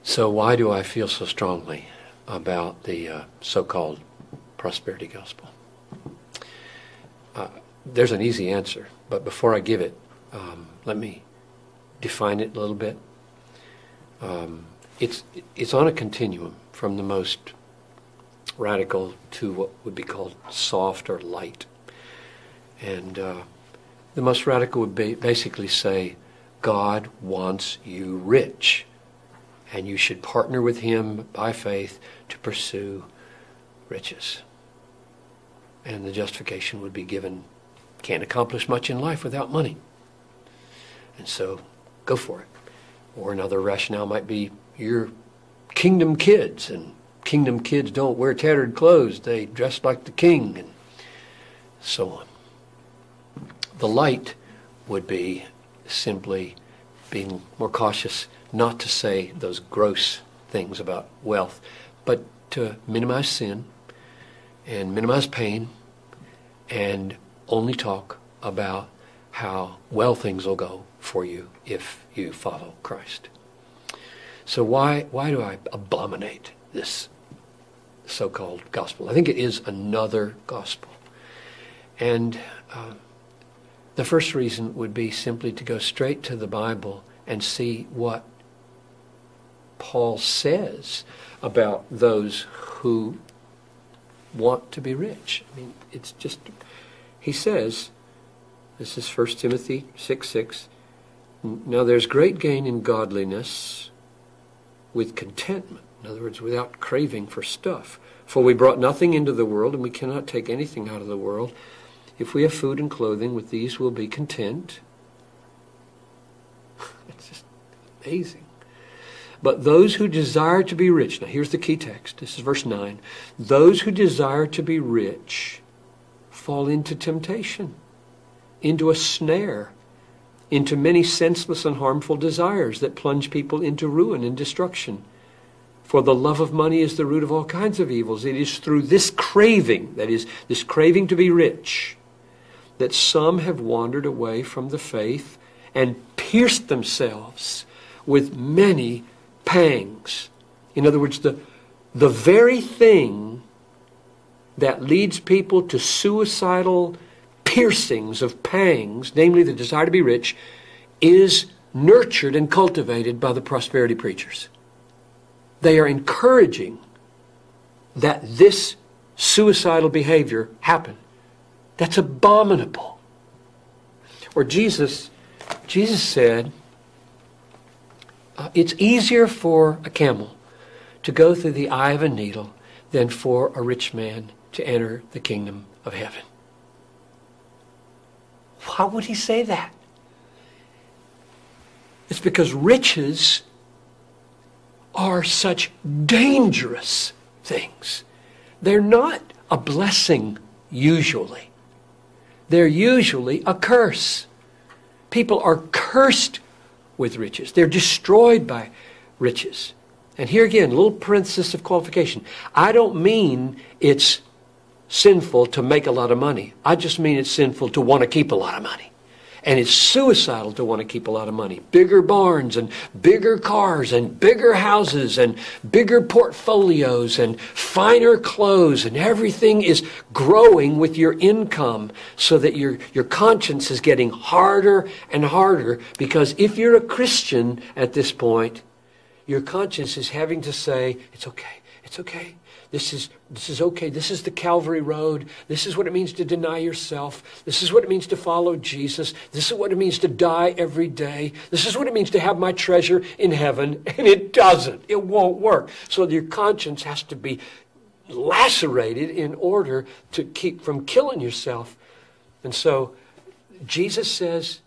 So why do I feel so strongly about the so-called prosperity gospel? There's an easy answer, but before I give it, let me define it a little bit. It's on a continuum from the most radical to what would be called soft or light. And the most radical would basically say, God wants you rich, and you should partner with him by faith to pursue riches. And the justification would be given, can't accomplish much in life without money. And so, go for it. Or another rationale might be, you're kingdom kids, and kingdom kids don't wear tattered clothes. They dress like the king, and so on. The light would be simply being more cautious not to say those gross things about wealth, but to minimize sin and minimize pain and only talk about how well things will go for you if you follow Christ. So why do I abominate this so-called gospel? I think it is another gospel. And the first reason would be simply to go straight to the Bible and see what Paul says about those who want to be rich. I mean, it's just, he says, this is 1 Timothy 6:6, now there's great gain in godliness with contentment. In other words, without craving for stuff. For we brought nothing into the world, and we cannot take anything out of the world. If we have food and clothing, with these we'll be content. It's just amazing. But those who desire to be rich, now here's the key text, this is verse 9. Those who desire to be rich fall into temptation, into a snare, into many senseless and harmful desires that plunge people into ruin and destruction. For the love of money is the root of all kinds of evils. It is through this craving, that is, this craving to be rich, that some have wandered away from the faith and pierced themselves with many pangs. In other words, the very thing that leads people to suicidal piercings of pangs, namely the desire to be rich, is nurtured and cultivated by the prosperity preachers. They are encouraging that this suicidal behavior happen. That's abominable. Or Jesus said, it's easier for a camel to go through the eye of a needle than for a rich man to enter the kingdom of heaven. Why would he say that? It's because riches are such dangerous things. They're not a blessing usually. They're usually a curse. People are cursed with riches. They're destroyed by riches. And here again, a little parenthesis of qualification. I don't mean it's sinful to make a lot of money. I just mean it's sinful to want to keep a lot of money. And it's suicidal to want to keep a lot of money. Bigger barns and bigger cars and bigger houses and bigger portfolios and finer clothes, and everything is growing with your income so that your conscience is getting harder and harder, because if you're a Christian at this point, your conscience is having to say, it's okay, it's okay. This is okay. This is the Calvary Road. This is what it means to deny yourself. This is what it means to follow Jesus. This is what it means to die every day. This is what it means to have my treasure in heaven. And it doesn't. It won't work. So your conscience has to be lacerated in order to keep from killing yourself. And so Jesus says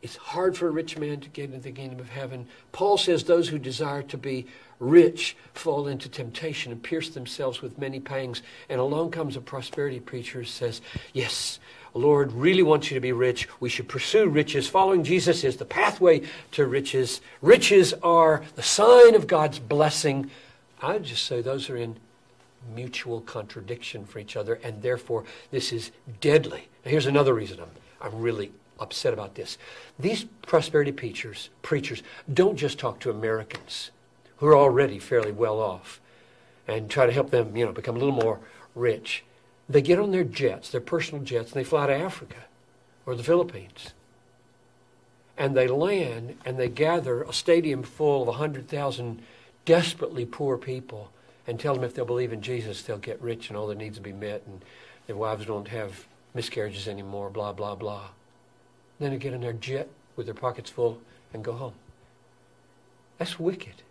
it's hard for a rich man to get into the kingdom of heaven. Paul says those who desire to be rich fall into temptation and pierce themselves with many pangs. And along comes a prosperity preacher who says, yes, the Lord really wants you to be rich. We should pursue riches. Following Jesus is the pathway to riches. Riches are the sign of God's blessing. I would just say those are in mutual contradiction for each other, and therefore this is deadly. Now, here's another reason I'm really upset about this. These prosperity preachers don't just talk to Americans who are already fairly well off and try to help them, become a little more rich. They get on their jets, their personal jets, and they fly to Africa or the Philippines. And they land and they gather a stadium full of 100,000 desperately poor people and tell them if they'll believe in Jesus, they'll get rich and all their needs will be met and their wives don't have miscarriages anymore, blah, blah, blah. Then they get in their jet with their pockets full and go home. That's wicked.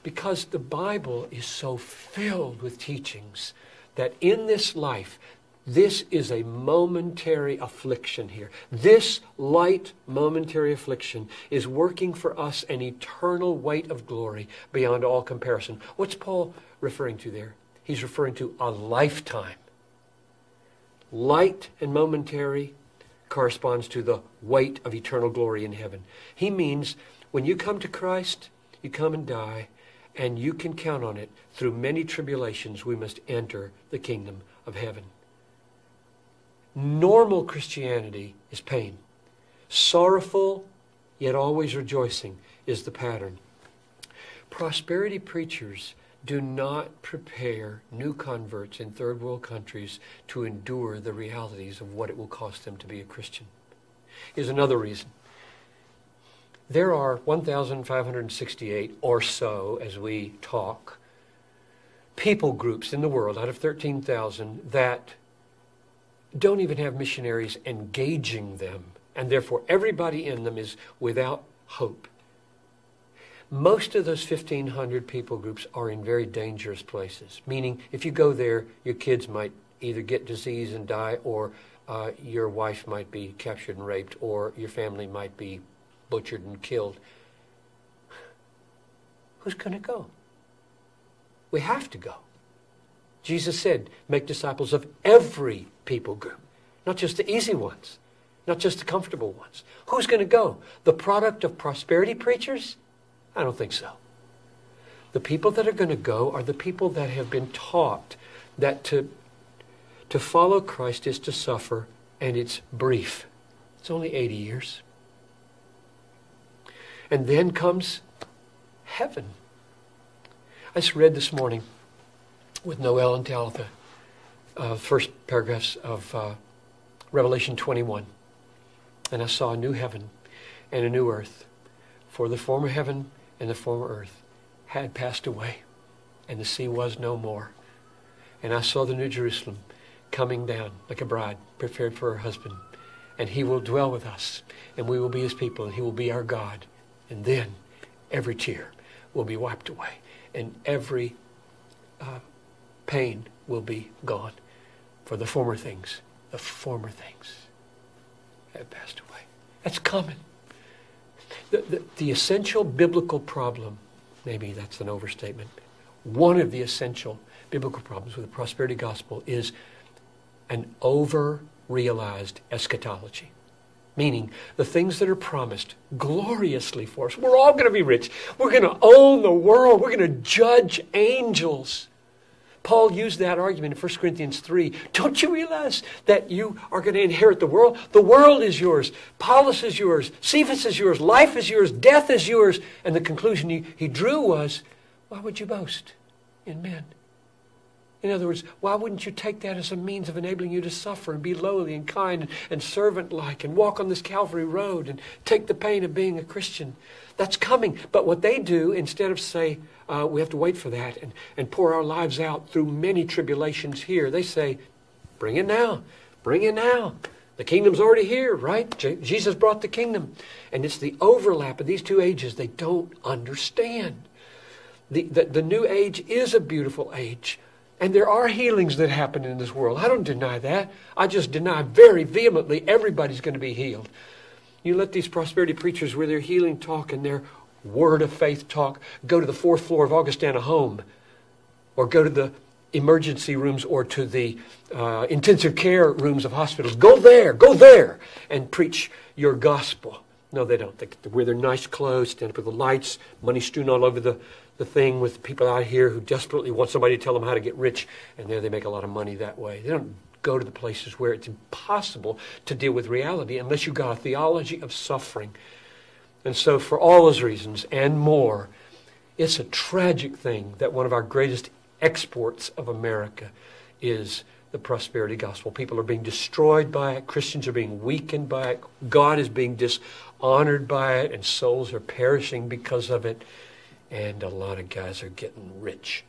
Because the Bible is so filled with teachings that in this life, this is a momentary affliction here. This light momentary affliction is working for us an eternal weight of glory beyond all comparison. What's Paul referring to there? He's referring to a lifetime. Light and momentary corresponds to the weight of eternal glory in heaven. He means when you come to Christ, you come and die, and you can count on it. Through many tribulations, we must enter the kingdom of heaven. Normal Christianity is pain. Sorrowful, yet always rejoicing, is the pattern. Prosperity preachers do not prepare new converts in third world countries to endure the realities of what it will cost them to be a Christian. Here's another reason. There are 1,568 or so, as we talk, people groups in the world out of 13,000 that don't even have missionaries engaging them, and therefore everybody in them is without hope. Most of those 1,500 people groups are in very dangerous places, meaning if you go there, your kids might either get disease and die, or your wife might be captured and raped, or your family might be butchered and killed. Who's going to go? We have to go. Jesus said, make disciples of every people group, not just the easy ones, not just the comfortable ones. Who's going to go? The product of prosperity preachers? I don't think so. The people that are going to go are the people that have been taught that to follow Christ is to suffer, and it's brief. It's only 80 years. And then comes heaven. I just read this morning with Noel and Talitha, first paragraphs of Revelation 21. And I saw a new heaven and a new earth. For the former heaven and the former earth had passed away, and the sea was no more. And I saw the new Jerusalem coming down like a bride prepared for her husband. And he will dwell with us, and we will be his people, and he will be our God. And then every tear will be wiped away, and every pain will be gone. For the former things have passed away. That's coming. The essential biblical problem, maybe that's an overstatement, one of the essential biblical problems with the prosperity gospel is an over-realized eschatology. Meaning, the things that are promised gloriously for us. We're all going to be rich. We're going to own the world. We're going to judge angels. Paul used that argument in 1 Corinthians 3. Don't you realize that you are going to inherit the world? The world is yours. Paulus is yours. Cephas is yours. Life is yours. Death is yours. And the conclusion he drew was, why would you boast in men? In other words, why wouldn't you take that as a means of enabling you to suffer and be lowly and kind and servant-like and walk on this Calvary road and take the pain of being a Christian? That's coming. But what they do, instead of say, we have to wait for that and pour our lives out through many tribulations here, they say, bring it now. Bring it now. The kingdom's already here, right? Jesus brought the kingdom. And it's the overlap of these two ages they don't understand. The new age is a beautiful age. And there are healings that happen in this world. I don't deny that. I just deny very vehemently everybody's going to be healed. You let these prosperity preachers with their healing talk and their word of faith talk go to the 4th floor of Augustana Home, or go to the emergency rooms or to the intensive care rooms of hospitals. Go there and preach your gospel. No, they don't. They wear their nice clothes, stand up with the lights, money strewn all over the thing, with people out here who desperately want somebody to tell them how to get rich, and there they make a lot of money that way. They don't go to the places where it's impossible to deal with reality unless you've got a theology of suffering. And so for all those reasons and more, It's a tragic thing that one of our greatest exports of America is the prosperity gospel. People are being destroyed by it. Christians are being weakened by it. God is being dishonored by it, and souls are perishing because of it. And a lot of guys are getting rich